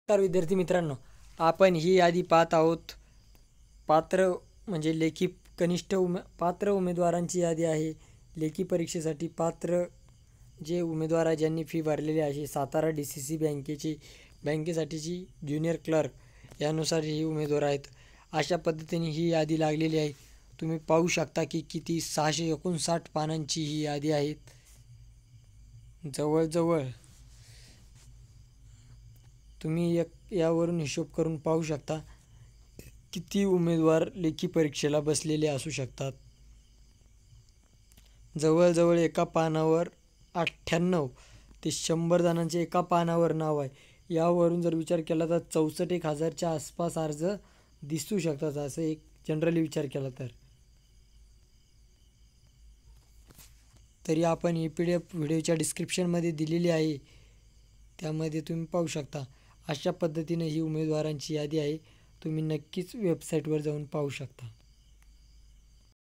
तर विद्यार्थी मित्रांनो, आपण ही यादी पाहत आहोत. पात्र म्हणजे लेखी कनिष्ठ पात्र उमेदवारांची यादी आहे. लेखी परीक्षेसाठी पात्र जे उमेदवार आहे ज्यांनी फी भरलेली आहे, सातारा DCC बँकेसाठीची ज्युनियर क्लर्क यानुसार ही उमेदवार आहेत. अशा पद्धतीने ही यादी लागलेली आहे. तुम्ही पाहू शकता की किती 659 पानांची ही यादी आहे. जवळजवळ तुम्ही यावरून हिशोब करून पाहू शकता किती उमेदवार लेखी परीक्षेला बसलेले असू शकतात. जवळजवळ एका पानावर 98 ते 100 जणांचे एका पानावर नाव आहे. यावरून जर विचार केला तर 64,000च्या आसपास अर्ज दिसू शकतात, असं एक जनरली विचार केला तर. तरी आपण ही PDF व्हिडिओच्या डिस्क्रिप्शनमध्ये दिलेली आहे, त्यामध्ये तुम्ही पाहू शकता. अशा पद्धतीने ही उमेदवारांची यादी आहे. तुम्ही नक्कीच वेबसाईटवर जाऊन पाहू शकता.